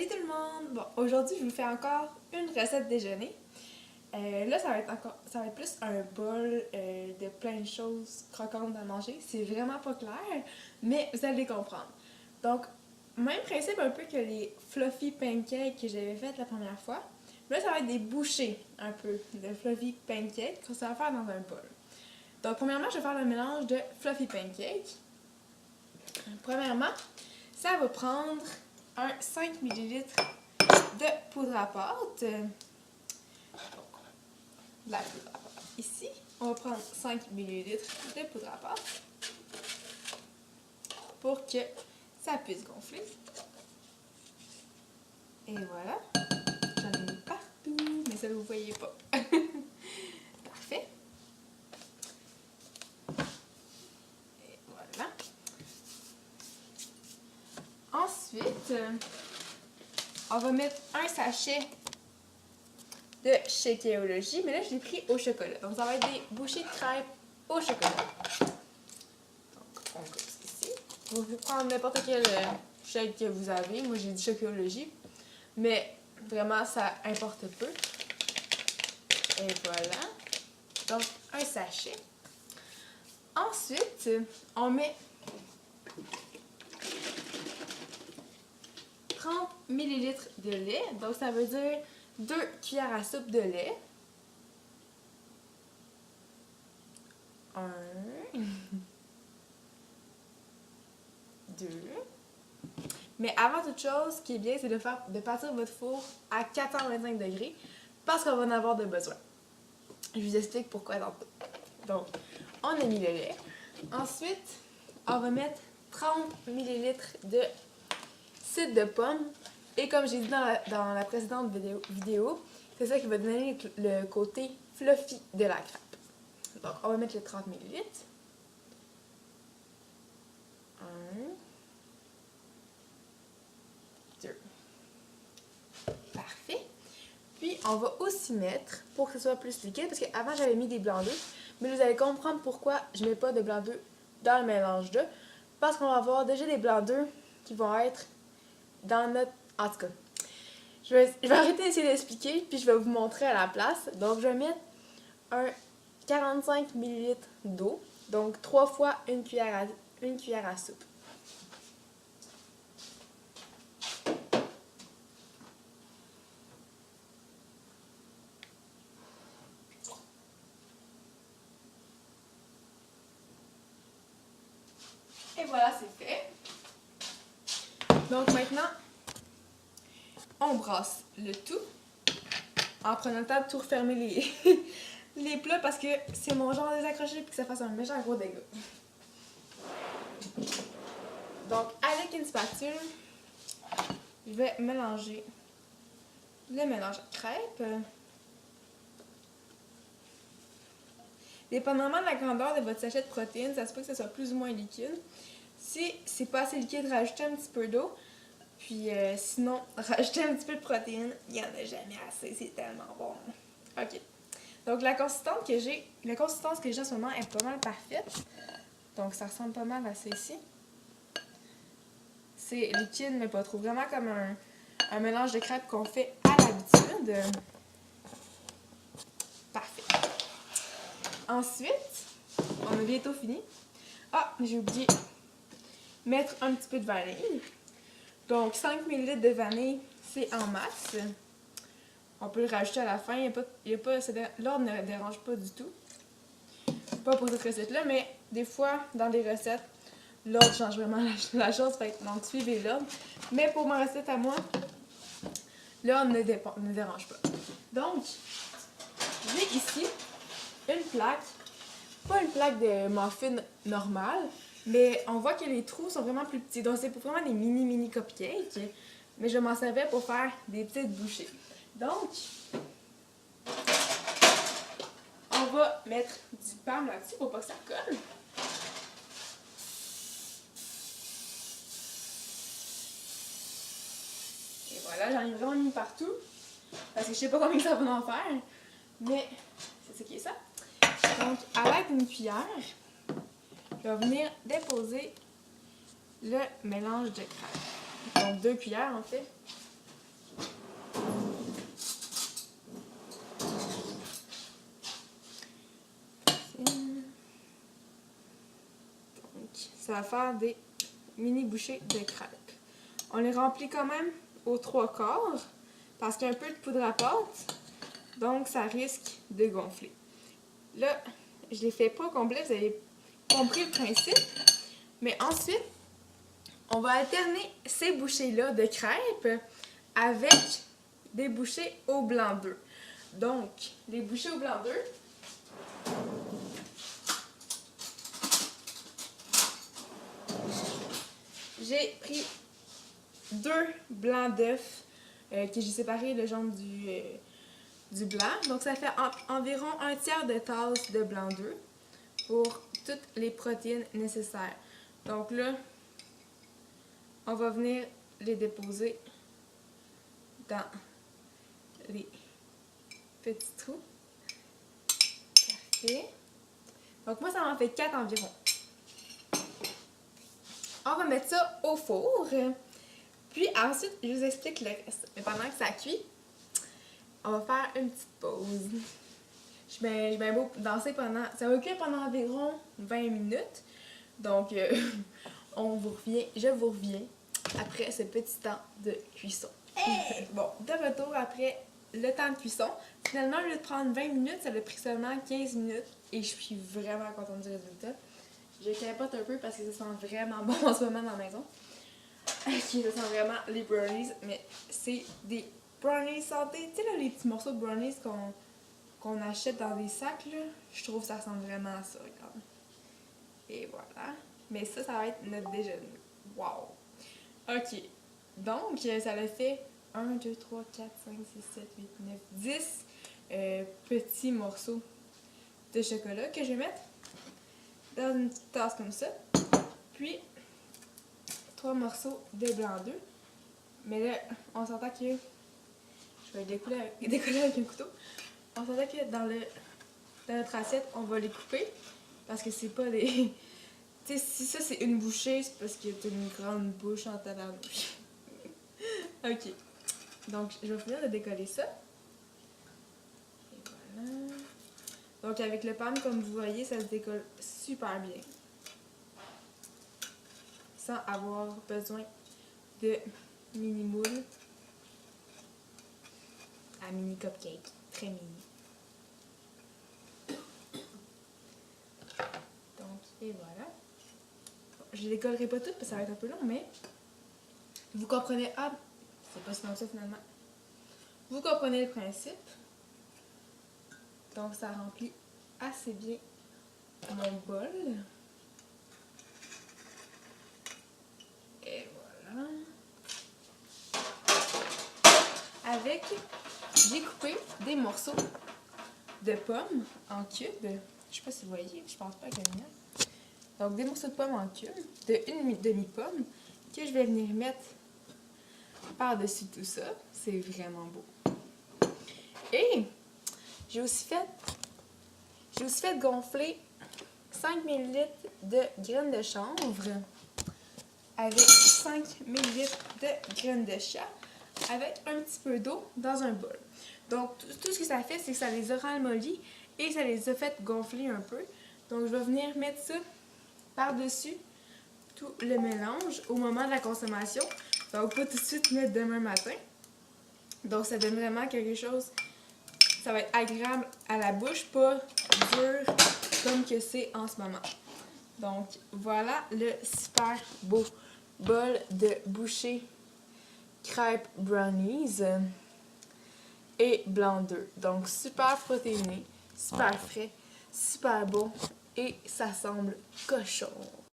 Salut tout le monde! Bon, aujourd'hui, je vous fais encore une recette déjeuner. Là, ça va être plus un bol de plein de choses croquantes à manger. C'est vraiment pas clair, mais vous allez comprendre. Donc, même principe un peu que les fluffy pancakes que j'avais fait la première fois. Là, ça va être des bouchées un peu de fluffy pancakes que ça va faire dans un bol. Donc, premièrement, je vais faire le mélange de fluffy pancakes. Premièrement, ça va prendre un 5 ml de poudre à pâte. Donc, la poudre à pâte. Ici, on va prendre 5 ml de poudre à pâte pour que ça puisse gonfler. Et voilà. J'en ai mis partout, mais ça vous ne voyez pas. Parfait. Et voilà. Ensuite, on va mettre un sachet de Shakeology, mais là je l'ai pris au chocolat. Donc ça va être des bouchées de crêpes au chocolat. Donc on coupe ici. Vous pouvez prendre n'importe quel shake que vous avez. Moi j'ai du Shakeology, mais vraiment ça importe peu. Et voilà. Donc un sachet. Ensuite, on met 30 ml de lait. Donc ça veut dire 2 cuillères à soupe de lait. 1, 2. Mais avant toute chose, ce qui est bien, c'est de partir votre four à 425 degrés parce qu'on va en avoir de besoin. Je vous explique pourquoi tantôt. Donc, on a mis le lait. Ensuite, on va mettre 30 ml de cidre de pomme. Et comme j'ai dit dans la précédente vidéo, c'est ça qui va donner le côté fluffy de la crêpe. Donc, on va mettre les 30 ml. 1, 2. Parfait. Puis, on va aussi mettre, pour que ce soit plus liquide, parce qu'avant, j'avais mis des blancs d'œufs, mais vous allez comprendre pourquoi je ne mets pas de blancs d'œufs dans le mélange d'œufs. Parce qu'on va avoir déjà des blancs d'œufs qui vont être dans notre... En tout cas, je vais arrêter d'essayer d'expliquer, puis je vais vous montrer à la place. Donc, je vais mettre un 45 ml d'eau, donc 3 fois une cuillère à soupe. Et voilà, c'est fait. Donc maintenant, on brasse le tout en prenant le temps de tout refermer les plats parce que c'est mon genre de désaccrocher et que ça fasse un méchant gros dégât. Donc avec une spatule, je vais mélanger le mélange à crêpes. Dépendamment de la grandeur de votre sachet de protéines, ça se peut que ce soit plus ou moins liquide. Si c'est pas assez liquide, rajoutez un petit peu d'eau. Puis sinon, rajoutez un petit peu de protéines. Il n'y en a jamais assez, c'est tellement bon. OK. Donc la consistance que j'ai en ce moment est pas mal parfaite. Donc ça ressemble pas mal à ceci. C'est liquide, mais pas trop. Vraiment comme un mélange de crêpes qu'on fait à l'habitude. Parfait. Ensuite, on a bientôt fini. Ah, j'ai oublié mettre un petit peu de vanille. Donc 5 ml de vanille, c'est en masse. On peut le rajouter à la fin. L'ordre ne dérange pas du tout. Pas pour cette recette-là, mais des fois, dans des recettes, l'ordre change vraiment la chose. Donc, suivez l'ordre. Mais pour ma recette à moi, l'ordre ne dérange pas. Donc, j'ai ici une plaque. Pas une plaque de muffin normale, mais on voit que les trous sont vraiment plus petits. Donc, c'est pour vraiment des mini cupcakes. Mais je m'en servais pour faire des petites bouchées. Donc, on va mettre du parme là-dessus pour pas que ça colle. Et voilà, j'en ai vraiment mis partout. Parce que je sais pas combien ça va en faire. Mais c'est ce qui est ça. Donc, avec une cuillère, je vais venir déposer le mélange de crêpes. Donc, 2 cuillères en fait. ça va faire des mini bouchées de crêpes. On les remplit quand même aux 3/4 parce qu'il y a un peu de poudre à pâte, donc ça risque de gonfler. Là, je les fais pas complets, vous avez compris le principe. Mais ensuite, on va alterner ces bouchées-là de crêpes avec des bouchées au blanc d'œuf. Donc, les bouchées au blanc d'œuf, j'ai pris 2 blancs d'œufs que j'ai séparé le jaune du blanc. Donc, ça fait environ 1/3 de tasse de blanc d'œuf pour toutes les protéines nécessaires. Donc là, on va venir les déposer dans les petits trous. Parfait. Donc moi, ça m'en fait 4 environ. On va mettre ça au four. Puis ensuite, je vous explique le reste. Mais pendant que ça cuit, on va faire une petite pause. Je suis bien beau danser pendant... Ça va cuire pendant environ 20 minutes. Donc, je vous reviens après ce petit temps de cuisson. Hey! Bon, de retour après le temps de cuisson. Finalement, au lieu de prendre 20 minutes, ça a pris seulement 15 minutes. Et je suis vraiment contente du résultat. Je capote un peu parce que ça sent vraiment bon en ce moment dans la maison. Ok, ça sent vraiment les brownies, mais c'est des brownies santé. Tu sais, là, les petits morceaux de brownies qu'on achète dans des sacs, là, je trouve que ça ressemble vraiment à ça, regarde. Et voilà. Mais ça va être notre déjeuner. Wow! Ok. Donc, ça le fait 1, 2, 3, 4, 5, 6, 7, 8, 9, 10 petits morceaux de chocolat que je vais mettre dans une petite tasse comme ça. Puis, 3 morceaux de blanc d'œuf. Mais là, on s'entend que... Je vais décoller avec un couteau. On s'entend que dans notre assiette, on va les couper. Parce que c'est pas des... Tu sais, si ça c'est une bouchée, c'est parce que t'as une grande bouche en tabarnouche. Ok. Donc, je vais finir de décoller ça. Et voilà. Donc, avec le pan, comme vous voyez, ça se décolle super bien. Sans avoir besoin de mini moule à mini cupcake. Très mini. Donc, et voilà. Je les décollerai pas toutes parce que ça va être un peu long, mais vous comprenez. Ah, c'est pas si long que ça finalement. Vous comprenez le principe. Donc, ça remplit assez bien mon bol. Et voilà. Avec, j'ai coupé des morceaux de pommes en cubes. Je sais pas si vous voyez, je pense pas que la lumière. Donc, des morceaux de pommes en cubes, de une demi-pomme, que je vais venir mettre par-dessus tout ça. C'est vraiment beau. Et j'ai aussi fait gonfler 5 ml de graines de chanvre avec 5 ml de graines de chia avec un petit peu d'eau dans un bol. Donc, tout ce que ça fait, c'est que ça les a ramollis et ça les a fait gonfler un peu. Donc, je vais venir mettre ça par-dessus tout le mélange au moment de la consommation. Donc, pas tout de suite mettre demain matin. Donc, ça donne vraiment quelque chose... Ça va être agréable à la bouche, pas dur comme que c'est en ce moment. Donc, voilà le super beau bol de bouchées crêpes brownies et blanc d'œuf. Donc, super protéiné, super frais, super bon et ça semble cochon.